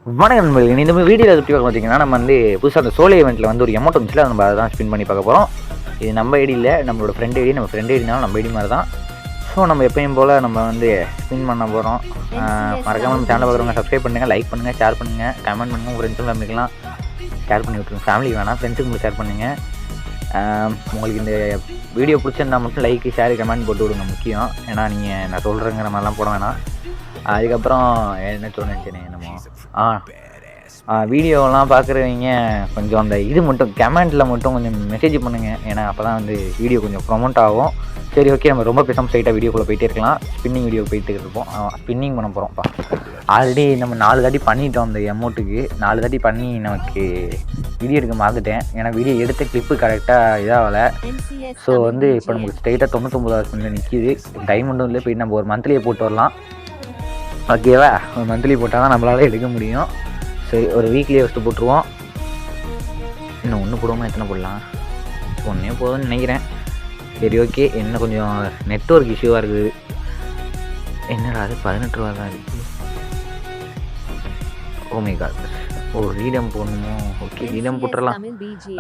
வணக்கம் நண்பர்களே, இந்த வீடியோவில் எப்படி பார்க்க பார்த்தீங்கன்னா, நம்ம வந்து புதுசாக அந்த சோலோ ஈவெண்ட்டில் வந்து ஒரு எமௌண்ட் வந்துச்சுல, நம்ம அதை தான் ஸ்பின் பண்ணி பார்க்க போகிறோம். இது நம்ம ஐடி இல்லை, நம்மளோட ஃப்ரெண்ட் ஐடி. நம்ம ஃப்ரெண்ட் ஐடினாலும் நம்ம ஐடி மாதிரி தான். ஸோ நம்ம எப்பயும் போல் நம்ம வந்து ஸ்பின் பண்ண போகிறோம். மறக்காமல் நம்ம சேனல் பார்க்குறவங்க சப்ஸ்கிரைப் பண்ணுங்கள், லைக் பண்ணுங்கள், ஷேர் பண்ணுங்கள், கமெண்ட் பண்ணுங்கள். உங்கள் ஃப்ரெண்ட்ஸும் ஃபேமிலிக்கெலாம் ஷேர் பண்ணி விட்ருங்க. ஃபேமிலிக்கு வேணாம், ஃப்ரெண்ட்ஸுக்கு உங்களுக்கு ஷேர் பண்ணுங்கள். உங்களுக்கு இந்த வீடியோ பிடிச்சிருந்தா மட்டும் லைக், ஷேர், கமெண்ட் போட்டு விடுங்க. முக்கியம், ஏன்னா நீங்கள் நான் சொல்கிறேங்கிற மாதிரிலாம் போட வேணாம். அதுக்கப்புறம் என்ன சொன்னேன் நம்ம வீடியோலாம் பார்க்குறவங்க கொஞ்சம் அந்த இது மட்டும் கமெண்ட்டில் மட்டும் கொஞ்சம் மெசேஜ் பண்ணுங்கள். ஏன்னா அப்போ தான் வந்து வீடியோ கொஞ்சம் ப்ரொமோட் ஆகும். சரி, ஓகே, நம்ம ரொம்ப பேசாமல் ஸ்ட்ரைட்டாக வீடியோக்குள்ளே போயிட்டே இருக்கலாம். ஸ்பின்னிங் வீடியோ போயிட்டு இருப்போம். ஸ்பின்னிங் பண்ண போகிறோம்ப்பா. ஆல்ரெடி நம்ம 4 தாட்டி பண்ணிட்டோம். அந்த அமௌண்ட்டுக்கு 4 தாட்டி பண்ணி நமக்கு வீடியோ எடுக்க மறந்துட்டேன். ஏன்னா வீடியோ எடுத்த கிளிப்பு கரெக்டாக இதாகலை. ஸோ வந்து இப்போ நமக்கு ஸ்ட்ரைட்டாக 99 ஸ்பின்னில் நிற்கிது. டைமண்டும் இல்லை, போயிட்டு நம்ம ஒரு மந்த்லியை போட்டு வரலாம். ஓகேவா? ஒரு மந்த்லி போட்டால் தான் நம்மளால் எடுக்க முடியும். சரி, ஒரு வீக்லியே ஃபஸ்ட்டு போட்டுருவோம். இன்னும் ஒன்று போடுவோமா? எத்தனை போடலாம்? ஒன்றே போதும்னு நினைக்கிறேன். சரி, ஓகே. என்ன கொஞ்சம் நெட்வொர்க் இஷ்யூவாக இருக்குது. என்னடா அது 18 ரூபா தான் இருக்குது. Oh my god. ஓ, ரீடம் போடணுமோ? ஓகே, ரீடம் போட்டுடலாம்.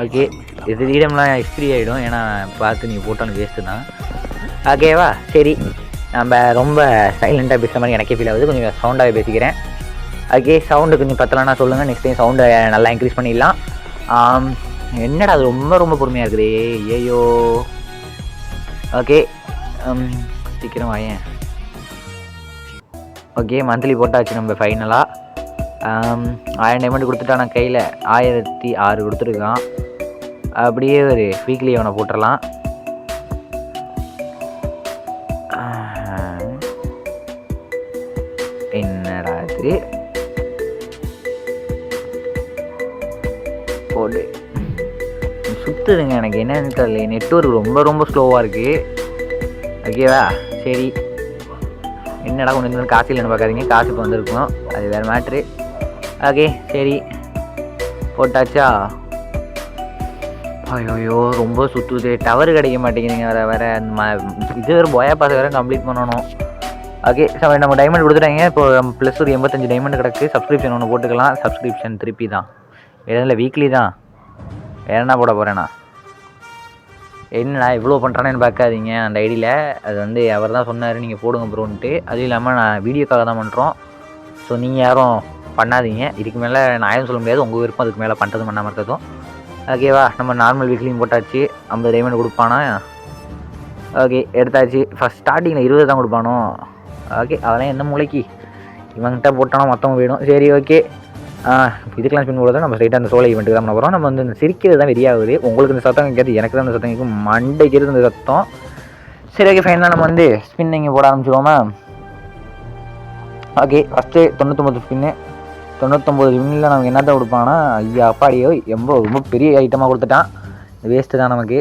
ஓகே, இது ரீடம்லாம் எக்ஸ்பிரி ஆகிடும். ஏன்னா பார்த்து நீங்கள் போட்டாலும் வேஸ்ட்டு தான். ஓகேவா? சரி, நம்ம ரொம்ப சைலண்ட்டாக பேசுகிற மாதிரி எனக்கே ஃபீல் ஆகுது. கொஞ்சம் சவுண்டாகவே பேசிக்கிறேன். ஓகே, சவுண்டு கொஞ்சம் பத்தலைன்னா சொல்லுங்கள். நெக்ஸ்ட் டைம் சவுண்டை நல்லா இன்க்ரீஸ் பண்ணிடலாம். என்னடா அது ரொம்ப பொறுமையாக இருக்குது. ஐயோ. ஓகே, சீக்கிரம் வாயேன். ஓகே, மந்த்லி போட்டாச்சு நம்ம ஃபைனலாக. 1000 டைமண்ட் கொடுத்துட்டா. நான் கையில் 1006 கொடுத்துருக்கான். அப்படியே ஒரு வீக்லி அவனை போட்டுடலாம். என்னடா இது போடு சுற்றுதுங்க. எனக்கு என்னன்னு தெரியல, நெட்வொர்க் ரொம்ப ஸ்லோவாக இருக்குது. ஓகேவா? சரி, என்னடா கொஞ்சம் காசு இல்லைன்னு பார்க்காதீங்க. காசு இப்போ வந்திருக்கும், அது வேறு மேட்ரு. ஓகே, சரி, போட்டாச்சா? ஐயோ, ரொம்ப சுற்றுது. டவர் கிடைக்க மாட்டேங்குதுங்க. வேறு இது வேறு போயா பாஸ் வேறு கம்ப்ளீட் பண்ணணும். ஓகே, நம்ம டைமண்ட் கொடுத்துட்டாங்க. இப்போ ப்ளஸ் ஒரு 85 டைமண்ட் கிடக்கு. சப்ஸ்கிரிப்ஷன் ஒன்று போட்டுக்கலாம். சப்ஸ்கிரிப்ஷன் திருப்பி தான், வேறு இல்லை, வீக்லி தான். வேறு என்ன போட போகிறேண்ணா? என்னடா இவ்வளோ பண்ணுறானேன்னு பார்க்காதீங்க. அந்த ஐடியில் அது வந்து அவர் தான் சொன்னார், நீங்கள் போடுங்க ப்ரோன்ட்டு. அதுவும் இல்லாமல் நான் வீடியோக்காக தான் பண்ணுறோம். ஸோ நீங்கள் யாரும் பண்ணாதீங்க. இதுக்கு மேலே நான் யாரும் சொல்ல முடியாது. உங்கள் விருப்பம். அதுக்கு மேலே பண்ணுறது பண்ணாமல் இருக்கிறதும். ஓகேவா? நம்ம நார்மல் வீக்லியும் போட்டாச்சு. 50 டைமண்ட் கொடுப்பானா? ஓகே, எடுத்தாச்சு. ஃபஸ்ட் ஸ்டார்டிங்கில் 20 தான் கொடுப்பானோ? ஓகே, அதெல்லாம் என்ன மூளைக்கு இவங்கிட்ட போட்டாலும் மொத்தம் போயிடும். சரி, ஓகே. இதுக்கெல்லாம் ஸ்பின் போடுறது நம்ம ஸ்ட்ரைட்டாக அந்த சோலோ ஈவெண்ட்டுக்கு தான் பண்ண போகிறோம். நம்ம வந்து இந்த சிரிக்கிறது தான் வெறியாகுது. உங்களுக்கு இந்த சத்தம் கேட்குது, எனக்கு தான் இந்த சத்தம் கேட்கும். மண்டைக்கிறது இந்த சத்தம். சரி, ஓகே, ஃபைனலாக நம்ம வந்து ஸ்பின்னிங் போட ஆரம்பிச்சிடுவோமா? Okay, first 99 spin. 99 ஸ்பின்னில் நமக்கு என்ன தான் கொடுப்பாங்கன்னா, ஐயா அப்பாடியோ, ரொம்ப பெரிய ஐட்டமாக கொடுத்துட்டான். வேஸ்ட்டு தான் நமக்கு.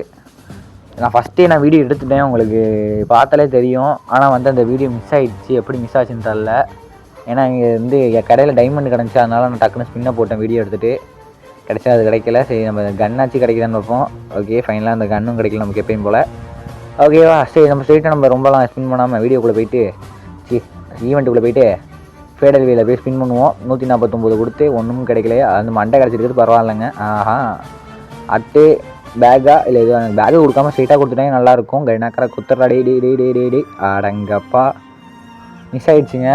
நான் ஃபஸ்ட்டே வீடியோ எடுத்துட்டேன், உங்களுக்கு பார்த்தாலே தெரியும். ஆனால் வந்து அந்த வீடியோ மிஸ் ஆகிடுச்சு. எப்படி மிஸ் ஆச்சுன்னு தெரில. ஏன்னா இங்கே வந்து என் கடையில் டைமண்ட் கிடந்துச்சு. அதனால நான் டக்குன்னு ஸ்பின்னை போட்டேன் வீடியோ எடுத்துகிட்டு. கிடச்சா அது கிடைக்கல. சரி, நம்ம கன்னாச்சு கிடைக்குதான்னு பார்ப்போம். ஓகே, ஃபைனலாக அந்த கன்னும் கிடைக்கல நமக்கு எப்பயும் போல். ஓகேவா? சரி, நம்ம ஸ்ட்ரைட்டாக நம்ம ரொம்பலாம் ஸ்பின் பண்ணாமல் வீடியோக்குள்ளே போயிட்டு ஈவெண்ட்டுக்குள்ளே போயிட்டு ஃபேடல் வேல போய் ஸ்பின் பண்ணுவோம். 149 கொடுத்து ஒன்றும் கிடைக்கல. அந்த மண்டை கிடச்சிருக்கிறது பரவாயில்லைங்க. அட்டு பேக்கா இல்லை இது பேக்கு கொடுக்காம ஸ்ட்ரைட்டாக கொடுத்துட்டாங்க, நல்லாயிருக்கும். கைனாக்கரை குத்துறா. டே அடங்கப்பா, மிஸ் ஆகிடுச்சிங்க.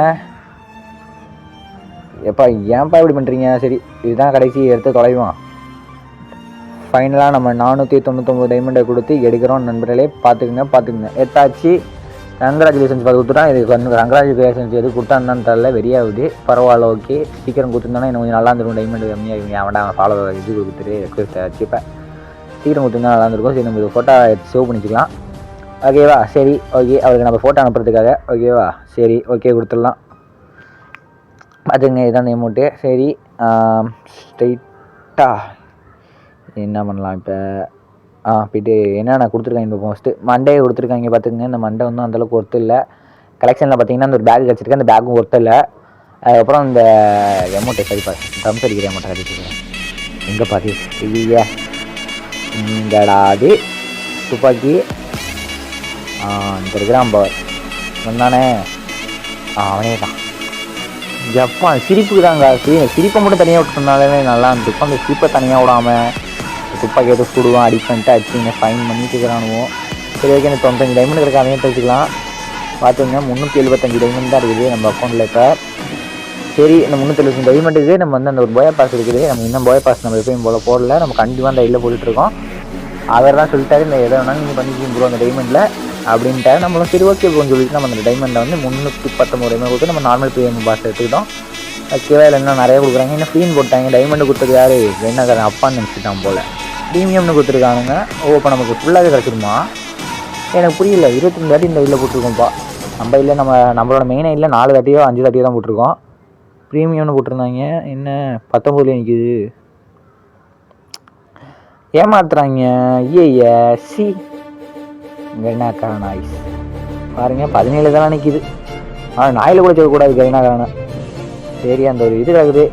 எப்பா ஏன்ப்பா இப்படி பண்ணுறீங்க? சரி, இதுதான் கடைசி, எடுத்து தொலைவான். ஃபைனலாக நம்ம 499 டைமண்டை கொடுத்து எடுக்கிறோம். நண்பர்களே, பார்த்துக்குங்க. எடுத்தாச்சு. கங்க்ராச்சுலேஷன்ஸ் பார்த்து கொடுத்துட்டான். இது கங்க்ராச்சுலேஷன்ஸ் எது கொடுத்தான்னு தெரில, வெறியாகுது. பரவாயில்ல, ஓகே. சீக்கிரம் கொடுத்துருந்தானா இன்னும் கொஞ்சம் நல்லா இருந்துடும். டைமண்ட் கம்மியாக அவன்டா ஃபாலோ இது கொடுத்துட்டு ரெக்வஸ்ட் ஆச்சுப்பா. சீக்கிரம் கொடுத்துருந்தா நல்லா இருந்திருக்கும். சரி, நம்ம இது ஃபோட்டோ சேவ் பண்ணிக்கலாம். ஓகேவா? சரி, ஓகே. அவருக்கு நம்ம ஃபோட்டோ அனுப்புறதுக்காக. ஓகேவா? சரி, ஓகே, கொடுத்துடலாம். பார்த்துங்க, இதுதான் அமௌண்ட்டு. சரி, ஸ்ட்ரைட்டாக என்ன பண்ணலாம் இப்போ? போய்ட்டு என்னென்ன கொடுத்துருக்காங்க இப்போ ஃபஸ்ட்டு மண்டே கொடுத்துருக்காங்க. பார்த்துக்குங்க, இந்த மண்டை வந்து அந்தளவுக்கு ஒர்த்து இல்லை. கலெக்ஷனில் பார்த்தீங்கன்னா அந்த ஒரு பேக் கிடச்சிருக்கு. அந்த பேக்கும் ஒர்த்து இல்லை. அதுக்கப்புறம் இந்த அமௌண்ட்டை சரிப்பா ட்ரம்ஸ் அடிக்கிற அமௌண்ட்டை கட்டிட்டுருக்கேன். எங்கே பார்த்து இல்லையா? இங்கடாது துப்பாக்கி இந்த இருக்கிறான் பவர் வந்தானே. அவனே தான். ஜப்பான் சிரிப்புக்கு தான் காசு. சிரிப்பை மட்டும் தனியாக விட்டுருந்தாலே நல்லா இருந்துருக்கும். அந்த சிரிப்பை தனியாக விடாமல் துப்பாக்கி ஏதோ சுடுவான் அடி பண்ணிட்டு அடிச்சுங்க ஃபைன் பண்ணிட்டு இருக்கிறானுவோம். சரி ஓகே, எனக்கு 95 டைமண்ட் இருக்க அதையும் தெரிஞ்சுக்கலாம். பார்த்துங்க 375 டைமண்ட் தான் இருக்குது நம்ம அக்கௌண்ட்டில் இப்போ. சரி, இந்த 375 டைமண்டுக்கு நம்ம வந்து அந்த ஒரு போயா பாஸ் இருக்குது. நம்ம இன்னும் போயா பாஸ் நம்ம எப்பயும் போல் போடல. நம்ம கண்டிப்பாக அந்த இதில் போட்டுட்ருக்கோம். அவர் தான் சொல்லிட்டாரு இந்த எதை வேணாலும் நீங்கள் பண்ணிக்கிங்க ப்ரோ அந்த டைமண்டில் அப்படின்ட்டாரு. நம்மளும் சரி ஓகே ப்ரோன்னு சொல்லிட்டு நம்ம அந்த டைமண்டில் வந்து 319 டைமண்ட் கொடுத்து நம்ம நார்மல் பிஎம் பாஸ் எடுத்துக்கிட்டோம். ஓகேவா, இல்லை இன்னும் நிறைய கொடுக்குறாங்க. இன்னும் ஃப்ரீன்னு போட்டாங்க. டைமண்டு கொடுத்தது யார் வேணாக்காரன் அப்பான்னு நினச்சிட்டான் போல். ப்ரீமியம்னு கொடுத்துருக்கானுங்க. ஓ, இப்போ நமக்கு ஃபுல்லாகவே கிடச்சிருமா? எனக்கு புரியல. 25 தாட்டி இந்த இதில் போட்டிருக்கோம்ப்பா. நம்ம இல்லை நம்மளோட மெயின் ஐடியில் 4 தாட்டியோ 5 தாட்டியோ தான் போட்டிருக்கோம். ப்ரீமியம்னு போட்டிருந்தாங்க. என்ன 19 நிற்கிது? ஏமாத்துறாங்க. ஐய சி கரினாக்கார நாய்ஸ் பாருங்க 17 தான் நிற்கிது. ஆனால் நாயில் கூட சொல்லக்கூடாது கரினாக்காரனை. சரி, அந்த ஒரு இது கிடக்குது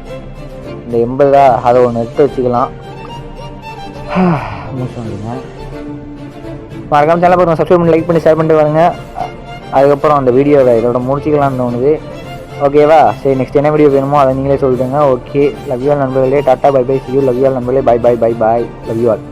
இந்த 80 அதை ஒன்று எடுத்து வச்சுக்கலாம். மறக்காம சேனல் பாருங்கள், சப்ஸ்கிரைப் பண்ணி லைக் பண்ணி ஷேர் பண்ணிட்டு வாங்க. அதுக்கப்புறம் அந்த வீடியோவை இதோட முடிச்சிக்கலாம்னு தோணுது. ஓகேவா, சரி நெக்ஸ்ட் என்ன வீடியோ வேணுமோ அதை நீங்களே சொல்லிட்டுங்க. ஓகே, லவ் யூ ஆல் நண்பர்களே. Ta-ta bye bye, see you. Love you all நண்பர்களே. Bye bye bye bye. Love you all.